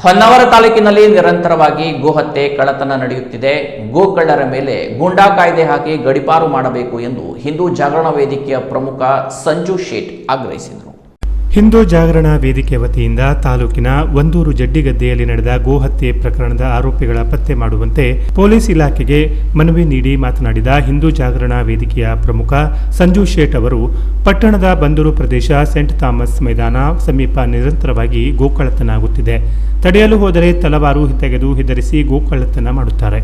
ಹೊನ್ನಾವರ ತಾಲೂಕಿನಲ್ಲಿ ನಿರಂತರವಾಗಿ ಗೋಹತ್ಯೆ ಕಳ್ಳತನ ನಡೆಯುತ್ತಿದೆ. ಗೋಕಳ್ಳರ ಮೇಲೆ ಗೂಂಡಾ ಕಾಯ್ದೆ ಹಾಕಿ ಗಡೀಪಾರು ಮಾಡಬೇಕು ಎಂದು ಹಿಂದೂ ಜಾಗರಣ ವೇದಿಕೆಯ ಪ್ರಮುಖ ಸಂಜು ಶೇಟ್ ಆಗ್ರಹಿಸಿದರು. ಹಿಂದೂ ಜಾಗರಣ ವೇದಿಕೆ ವತಿಯಿಂದ ತಾಲೂಕಿನ ಒಂದೂರು ಜಡ್ಡಿಗದ್ದೆಯಲ್ಲಿ ನಡೆದ ಗೋಹತ್ಯೆ ಪ್ರಕರಣದ ಆರೋಪಿಗಳ ಪತ್ತೆ ಮಾಡುವಂತೆ ಪೊಲೀಸ್ ಇಲಾಖೆಗೆ ಮನವಿ ನೀಡಿ ಮಾತನಾಡಿದ ಹಿಂದೂ ಜಾಗರಣ ವೇದಿಕೆಯ ಪ್ರಮುಖ ಸಂಜು ಶೇಟ್ ಅವರು, ಪಟ್ಟಣದ ಬಂದೂರು ಪ್ರದೇಶ ಸೆಂಟ್ ಥಾಮಸ್ ಮೈದಾನ ಸಮೀಪ ನಿರಂತರವಾಗಿ ಗೋಕಳ್ಳತನ ಆಗುತ್ತಿದೆ. ತಡೆಯಲು ಹೋದರೆ ತಲವಾರು ತೆಗೆದು ಹೆದರಿಸಿ ಗೋಕಳ್ಳತನ ಮಾಡುತ್ತಾರೆ.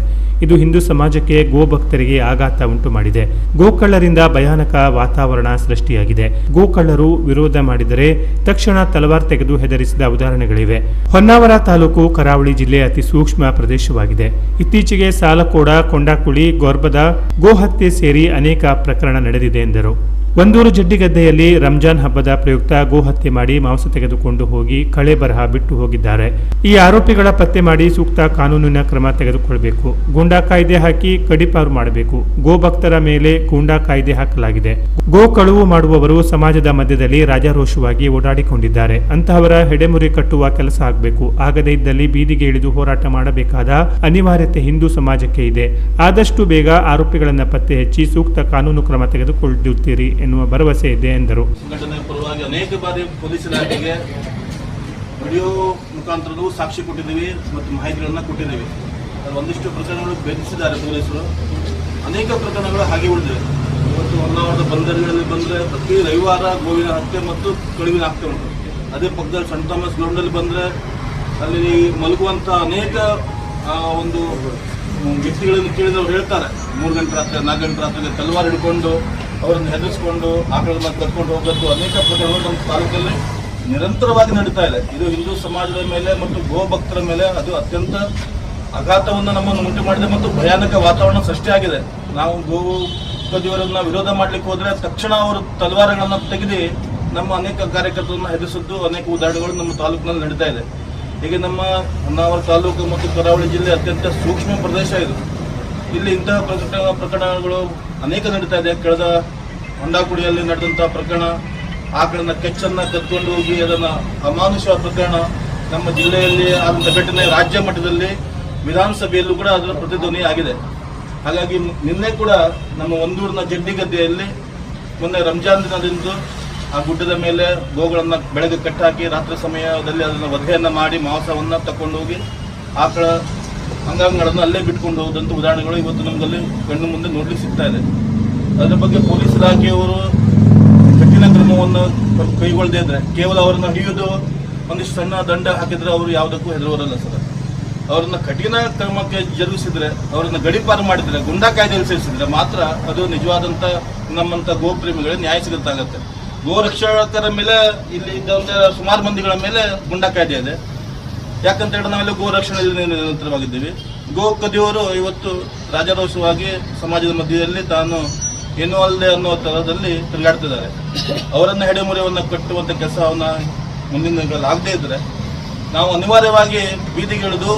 ಇದು ಹಿಂದೂ ಸಮಾಜಕ್ಕೆ ಗೋಭಕ್ತರಿಗೆ ಆಘಾತ ಉಂಟು ಮಾಡಿದೆ. ಗೋಕಳ್ಳರಿಂದ ಭಯಾನಕ ವಾತಾವರಣ ಸೃಷ್ಟಿಯಾಗಿದೆ. ಗೋಕಳ್ಳರು ವಿರೋಧ ಮಾಡಿದರೆ ತಕ್ಷಣ ತಲವಾರ್ ತೆಗೆದು ಹೆದರಿಸಿದ ಉದಾಹರಣೆಗಳಿವೆ. ಹೊನ್ನಾವರ ತಾಲೂಕು ಕರಾವಳಿ ಜಿಲ್ಲೆ ಅತಿ ಸೂಕ್ಷ್ಮ ಪ್ರದೇಶವಾಗಿದೆ. ಇತ್ತೀಚೆಗೆ ಸಾಲಕೋಡ, ಕೊಂಡಾಕುಳಿ, ಗೊರ್ಬದ ಗೋಹತ್ಯೆ ಸೇರಿ ಅನೇಕ ಪ್ರಕರಣ ನಡೆದಿದೆ ಎಂದರು. ಒಂದೂರು ಜಡ್ಡಿಗದ್ದೆಯಲ್ಲಿ ರಂಜಾನ್ ಹಬ್ಬದ ಪ್ರಯುಕ್ತ ಗೋಹತ್ಯೆ ಮಾಡಿ ಮಾಂಸ ತೆಗೆದುಕೊಂಡು ಹೋಗಿ ಕಳೆ ಬರಹ ಬಿಟ್ಟು ಹೋಗಿದ್ದಾರೆ. ಈ ಆರೋಪಿಗಳ ಪತ್ತೆ ಮಾಡಿ ಸೂಕ್ತ ಕಾನೂನಿನ ಕ್ರಮ ತೆಗೆದುಕೊಳ್ಳಬೇಕು. ಗೂಂಡಾ ಕಾಯ್ದೆ ಹಾಕಿ ಗಡೀಪಾರು ಮಾಡಬೇಕು. ಗೋಭಕ್ತರ ಮೇಲೆ ಗೂಂಡಾ ಕಾಯ್ದೆ ಹಾಕಲಾಗಿದೆ. ಗೋ ಕಳುವು ಮಾಡುವವರು ಸಮಾಜದ ಮಧ್ಯದಲ್ಲಿ ರಾಜಾರೋಷವಾಗಿ ಓಡಾಡಿಕೊಂಡಿದ್ದಾರೆ. ಅಂತಹವರ ಹೆಡೆಮುರಿ ಕಟ್ಟುವ ಕೆಲಸ ಆಗಬೇಕು. ಆಗದೇ ಇದ್ದಲ್ಲಿ ಬೀದಿಗೆ ಇಳಿದು ಹೋರಾಟ ಮಾಡಬೇಕಾದ ಅನಿವಾರ್ಯತೆ ಹಿಂದೂ ಸಮಾಜಕ್ಕೆ ಇದೆ. ಆದಷ್ಟು ಬೇಗ ಆರೋಪಿಗಳನ್ನು ಪತ್ತೆ ಹಚ್ಚಿ ಸೂಕ್ತ ಕಾನೂನು ಕ್ರಮ ತೆಗೆದುಕೊಳ್ಳುತ್ತೀರಿ ಎನ್ನುವ ಭರವಸೆ ಇದೆ ಎಂದರು. ಸಂಘಟನೆ ಪರವಾಗಿ ಅನೇಕ ಬಾರಿ ಪೊಲೀಸ್ ಇಲಾಖೆಗೆ ವಿಡಿಯೋ ಮುಖಾಂತರವೂ ಸಾಕ್ಷಿ ಕೊಟ್ಟಿದ್ದೀವಿ ಮತ್ತು ಮಾಹಿತಿಗಳನ್ನು ಕೊಟ್ಟಿದ್ದೀವಿ. ಒಂದಿಷ್ಟು ಪ್ರಕರಣಗಳು ಭೇದಿಸಿದ್ದಾರೆ ಪೊಲೀಸರು. ಅನೇಕ ಪ್ರಕರಣಗಳು ಹಾಗೆ ಉಳಿದಿವೆ. ಇವತ್ತು ಹೊನ್ನಾವರದ ಬಂದರುಗಳಲ್ಲಿ ಬಂದರೆ ಪ್ರತಿ ರವಿವಾರ ಗೋವಿನ ಹತ್ಯೆ ಮತ್ತು ಕಳುವಿನ ಹತ್ಯೆ ಉಂಟು. ಅದೇ ಪಕ್ಕದಲ್ಲಿ ಸೆಂಟ್ ಥಾಮಸ್ ಗ್ರೌಂಡಲ್ಲಿ ಬಂದರೆ ಅಲ್ಲಿ ಮಲಗುವಂಥ ಅನೇಕ ಒಂದು ವ್ಯಕ್ತಿಗಳನ್ನು ಕೇಳಿದವರು ಹೇಳ್ತಾರೆ, 3 ಗಂಟೆ ರಾತ್ರಿ 4 ಗಂಟೆ ರಾತ್ರಿಗೆ ತಲವಾರು ಹಿಡ್ಕೊಂಡು ಅವರನ್ನು ಹೆದರಿಸಿಕೊಂಡು ಆಕಳನ್ನ ಕರ್ಕೊಂಡು ಹೋಗೋದು ಅನೇಕ ಪ್ರಕರಣಗಳು ನಮ್ಮ ತಾಲೂಕಲ್ಲಿ ನಿರಂತರವಾಗಿ ನಡೀತಾ ಇದೆ. ಇದು ಹಿಂದೂ ಸಮಾಜದ ಮೇಲೆ ಮತ್ತು ಗೋಭಕ್ತರ ಮೇಲೆ ಅದು ಅತ್ಯಂತ ಆಘಾತವನ್ನು ನಮ್ಮನ್ನು ಉಂಟು ಮಾಡಿದೆ ಮತ್ತು ಭಯಾನಕ ವಾತಾವರಣ ಸೃಷ್ಟಿಯಾಗಿದೆ. ನಾವು ಗೋ ಕದಿಯವರನ್ನು ವಿರೋಧ ಮಾಡಲಿಕ್ಕೆ ಹೋದರೆ ತಕ್ಷಣ ಅವರು ತಲವಾರುಗಳನ್ನು ತೆಗೆದು ನಮ್ಮ ಅನೇಕ ಕಾರ್ಯಕರ್ತರನ್ನು ಹೆದರಿಸಿದ್ದು ಅನೇಕ ಉದಾಹರಣೆಗಳು ನಮ್ಮ ತಾಲೂಕಿನಲ್ಲಿ ನಡೀತಾ ಇದೆ. ಹೀಗೆ ನಮ್ಮ ಹೊನ್ನಾವರ ತಾಲೂಕು ಮತ್ತು ಕರಾವಳಿ ಜಿಲ್ಲೆ ಅತ್ಯಂತ ಸೂಕ್ಷ್ಮ ಪ್ರದೇಶ ಇದು. ಇಲ್ಲಿ ಇಂತಹ ಪ್ರಕರಣಗಳು ಅನೇಕ ನಡೀತಾ ಇದೆ. ಕಳೆದ ಹೊಂಡಾಕುಡಿಯಲ್ಲಿ ನಡೆದಂಥ ಪ್ರಕರಣ, ಆಕಳನ್ನ ಕೆಚ್ಚನ್ನು ಕತ್ಕೊಂಡು ಹೋಗಿ ಅದನ್ನು ಅಮಾನುಷ ಪ್ರಕರಣ ನಮ್ಮ ಜಿಲ್ಲೆಯಲ್ಲಿ ಆದಂಥ ಘಟನೆ ರಾಜ್ಯ ಮಟ್ಟದಲ್ಲಿ ವಿಧಾನಸಭೆಯಲ್ಲೂ ಕೂಡ ಅದರ ಪ್ರತಿಧ್ವನಿ ಆಗಿದೆ. ಹಾಗಾಗಿ ನಿನ್ನೆ ಕೂಡ ನಮ್ಮ ಒಂದೂರಿನ ಜಡ್ಡಿಗದ್ದೆಯಲ್ಲಿ ಮೊನ್ನೆ ರಂಜಾನ್ ದಿನದಂದು ಆ ಗುಡ್ಡದ ಮೇಲೆ ಗೋಗಳನ್ನು ಬೆಳಗ್ಗೆ ಕಟ್ಟಾಕಿ ರಾತ್ರಿ ಸಮಯದಲ್ಲಿ ಅದನ್ನು ವಧೆಯನ್ನು ಮಾಡಿ ಮಾಂಸವನ್ನು ತಗೊಂಡು ಹೋಗಿ ಆಕಳ ಅಂಗಾಂಗಗಳನ್ನು ಅಲ್ಲೇ ಬಿಟ್ಕೊಂಡು ಹೋದಂಥ ಉದಾಹರಣೆಗಳು ಇವತ್ತು ನಮ್ಮಲ್ಲಿ ಕಣ್ಣು ಮುಂದೆ ನೋಡ್ಲಿಕ್ಕೆ ಸಿಗ್ತಾ ಇದೆ. ಅದರ ಬಗ್ಗೆ ಪೊಲೀಸ್ ಇಲಾಖೆಯವರು ಕಠಿಣ ಕ್ರಮವನ್ನು ಕೈಗೊಳ್ಳದೇ ಇದ್ರೆ, ಕೇವಲ ಅವರನ್ನು ಹಿಡಿಯೋದು ಒಂದಿಷ್ಟು ಸಣ್ಣ ದಂಡ ಹಾಕಿದರೆ ಅವರು ಯಾವುದಕ್ಕೂ ಹೆದರುವರಲ್ಲ ಸರ್. ಅವರನ್ನು ಕಠಿಣ ಕ್ರಮಕ್ಕೆ ಜರುಗಿಸಿದ್ರೆ, ಅವರನ್ನು ಗಡೀಪಾರು ಮಾಡಿದರೆ, ಗುಂಡಾ ಕಾಯ್ದೆಯಲ್ಲಿ ಸೇರಿಸಿದ್ರೆ ಮಾತ್ರ ಅದು ನಿಜವಾದಂಥ ನಮ್ಮಂಥ ಗೋಪ್ರೇಮಿಗಳಿಗೆ ನ್ಯಾಯ ಸಿಗುತ್ತಾಗತ್ತೆ. ಗೋ ರಕ್ಷಕರ ಮೇಲೆ ಇಲ್ಲಿ ಇದ್ದಂಥ ಸುಮಾರು ಮಂದಿಗಳ ಮೇಲೆ ಗುಂಡಾ ಕಾಯ್ದೆ ಇದೆ. ಯಾಕಂತ ಹೇಳಿದ್ರೆ ನಾವೆಲ್ಲ ಗೋ ರಕ್ಷಣೆಯಲ್ಲಿ ನಿರಂತರವಾಗಿದ್ದೀವಿ. ಗೋ ಕದಿಯವರು ಇವತ್ತು ರಾಜಾರೋಷವಾಗಿ ಸಮಾಜದ ಮಧ್ಯದಲ್ಲಿ ತಾನು ಏನೂ ಅಲ್ಲದೆ ಅನ್ನೋ ಥರದಲ್ಲಿ ತಿರುಗಾಡ್ತಿದ್ದಾರೆ. ಅವರನ್ನು ಹೆಡೆಮುರಿಯನ್ನು ಕಟ್ಟುವಂಥ ಕೆಲಸವನ್ನು ಮುಂದಿನ ದಿನಗಳಲ್ಲಿ ಆಗದೇ ಇದ್ದರೆ ನಾವು ಅನಿವಾರ್ಯವಾಗಿ ಬೀದಿಗಿಳಿದು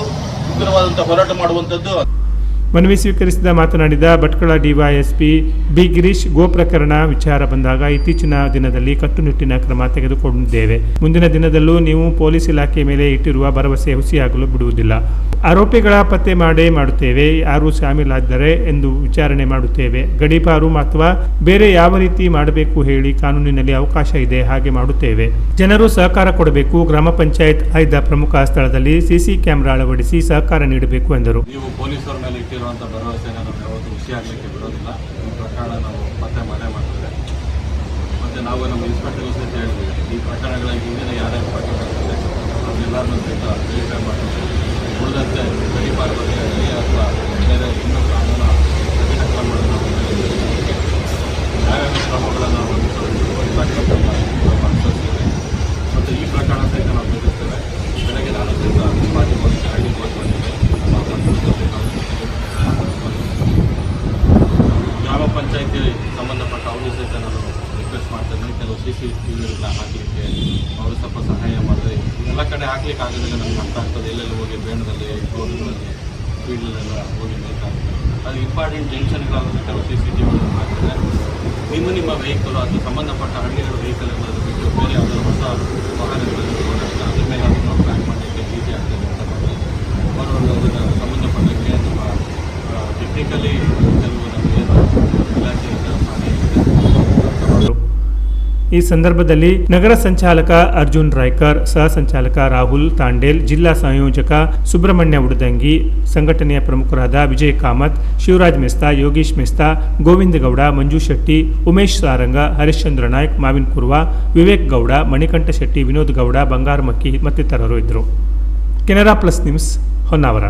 ಉಗ್ರವಾದಂಥ ಹೋರಾಟ ಮಾಡುವಂಥದ್ದು. ಮನವಿ ಸ್ವೀಕರಿಸಿದ ಮಾತನಾಡಿದ ಭಟ್ಕಳ ಡಿವೈಎಸ್ಪಿ ಬಿ ಗಿರೀಶ್, ಗೋ ಪ್ರಕರಣ ವಿಚಾರ ಬಂದಾಗ ಇತ್ತೀಚಿನ ದಿನದಲ್ಲಿ ಕಟ್ಟುನಿಟ್ಟಿನ ಕ್ರಮ ತೆಗೆದುಕೊಂಡಿದ್ದೇವೆ. ಮುಂದಿನ ದಿನದಲ್ಲೂ ನೀವು ಪೊಲೀಸ್ ಇಲಾಖೆ ಮೇಲೆ ಇಟ್ಟಿರುವ ಭರವಸೆ ಹುಸಿಯಾಗಲು ಬಿಡುವುದಿಲ್ಲ. ಆರೋಪಿಗಳ ಪತ್ತೆ ಮಾಡುತ್ತೇವೆ. ಯಾರು ಶಾಮೀಲಾದರೆ ಎಂದು ವಿಚಾರಣೆ ಮಾಡುತ್ತೇವೆ. ಗಡೀಪಾರು ಅಥವಾ ಬೇರೆ ಯಾವ ರೀತಿ ಮಾಡಬೇಕು ಹೇಳಿ, ಕಾನೂನಿನಲ್ಲಿ ಅವಕಾಶ ಇದೆ, ಹಾಗೆ ಮಾಡುತ್ತೇವೆ. ಜನರು ಸಹಕಾರ ಕೊಡಬೇಕು. ಗ್ರಾಮ ಪಂಚಾಯತ್ ಆಯ್ದ ಪ್ರಮುಖ ಸ್ಥಳದಲ್ಲಿ ಸಿಸಿ ಕ್ಯಾಮೆರಾ ಅಳವಡಿಸಿ ಸಹಕಾರ ನೀಡಬೇಕು ಎಂದರು. ನೀವು ಪೊಲೀಸರ ಮೇಲೆ ಇಟ್ಟಿರುವಂಥ ಭರವಸೆನ ನಾವು ಯಾವತ್ತೂ ಹುಸಿ ಆಗಲಿಕ್ಕೆ ಬಿಡೋದಿಲ್ಲ. ಈ ಪ್ರಕರಣ ನಾವು ಪತ್ತೆ ಮಾಡ್ತೇವೆ. ಮತ್ತು ನಾವು ನಮ್ಮ ಇನ್ಸ್ಪೆಕ್ಟರ್ ಸಹಿತ ಹೇಳಿದ್ವಿ, ಈ ಪ್ರಕರಣಗಳ ಹಿಂದಿನ ಯಾರ್ಯಾರು ಪ್ರಕರಣಗಳಿದೆ ಅವನ್ನೆಲ್ಲರನ್ನೂ ಸಹಿತ ವೆರಿಫೈ ಮಾಡ್ತೀವಿ. ಉಳಿದಂತೆ ಗಡೀಪಾರು ಬಗ್ಗೆ ಆಗಲಿ ಅಥವಾ ಬೇರೆ ಇನ್ನೂ ಕಾನೂನು ಕಠಿಣ ಕ್ರಮಗಳನ್ನು ನಾವು ಯಾವ್ಯಾವ ಕ್ರಮಗಳನ್ನು ಅನುಸರಿಸಿದೆ ಮತ್ತು ಈ ಪ್ರಕರಣ ಸಹಿತ ನಾವು ಬೆಳೆಸ್ತೇವೆ. ಬೆಳಗ್ಗೆ ನಾನು ಸಹಿತ ಪಾರ್ಟಿ ಬಂದು ಐಡಿ ಬಂದಿದ್ದೆ. ಗ್ರಾಮ ಪಂಚಾಯತಿ ಸಂಬಂಧಪಟ್ಟ ಅವರು ಸಹಿತ ನಾನು ರಿಕ್ವೆಸ್ಟ್ ಮಾಡ್ತೇನೆ. ಕೆಲವು CCTVಗಳನ್ನ ಹಾಕಲಿಕ್ಕೆ ಅವರು ಸ್ವಲ್ಪ ಸಹಾಯ ಮಾಡಿದ್ರೆ, ಎಲ್ಲ ಕಡೆ ಹಾಕ್ಲಿಕ್ಕೆ ಆಗೋದಿಲ್ಲ. ನಮ್ಗೆ ಅರ್ಥ ಆಗ್ತದೆ. ಎಲ್ಲೆಲ್ಲಿ ಹೋಗಿ ಬೇಣದಲ್ಲಿ, ರೋಡ್ಗಳಲ್ಲಿ, ಫೀಲ್ಡಲ್ಲೆಲ್ಲ ಹೋಗಿ ಬೇಕಾಗ್ತದೆ. ಅದು ಇಂಪಾರ್ಟೆಂಟ್ ಜಂಕ್ಷನ್ಗಳಾಗುತ್ತೆ. ಕೆಲವು CCTVಗಳನ್ನು ಹಾಕಿದ್ರೆ ನಿಮ್ಮ ವೆಹಿಕಲ್ ಅದು ಸಂಬಂಧಪಟ್ಟ ಹಳ್ಳಿಗಳ ವೆಹಿಕಲ್ ಎಲ್ಲರೂ ಬಿಟ್ಟು ಬೇರೆ ಯಾವುದಾದ್ರು ಹೊಸ ವಾಹನಗಳಲ್ಲಿ ಓಡಾಡ್ತಾರೆ. ಅದ್ರ ಮೇಲೆ ಅದನ್ನು ಪ್ಲ್ಯಾನ್ ಮಾಡಲಿಕ್ಕೆ ಈಸಿ ಆಗ್ತದೆ. ಈ ಸಂದರ್ಭದಲ್ಲಿ ನಗರ ಸಂಚಾಲಕ ಅರ್ಜುನ್ ರಾಯ್ಕರ್, ಸಹ ಸಂಚಾಲಕ ರಾಹುಲ್ ತಾಂಡೇಲ್, ಜಿಲ್ಲಾ ಸಂಯೋಜಕ ಸುಬ್ರಹ್ಮಣ್ಯ ಉಡದಂಗಿ, ಸಂಘಟನೆಯ ಪ್ರಮುಖರಾದ ವಿಜಯ್ ಕಾಮತ್, ಶಿವರಾಜ್ ಮೆಸ್ತಾ, ಯೋಗೀಶ್ ಮೆಸ್ತಾ, ಗೋವಿಂದ ಗೌಡ, ಮಂಜು ಶೆಟ್ಟಿ, ಉಮೇಶ್ ಸಾರಂಗ, ಹರಿಶ್ಚಂದ್ರ ನಾಯ್ಕ್, ಮಾವಿನ್ ಕುರ್ವಾ, ವಿವೇಕ್ ಗೌಡ, ಮಣಿಕಂಠ ಶೆಟ್ಟಿ, ವಿನೋದ್ ಗೌಡ, ಬಂಗಾರಮಕ್ಕಿ ಮತ್ತಿತರರು ಇದ್ದರು. Canara plus news Honnavar.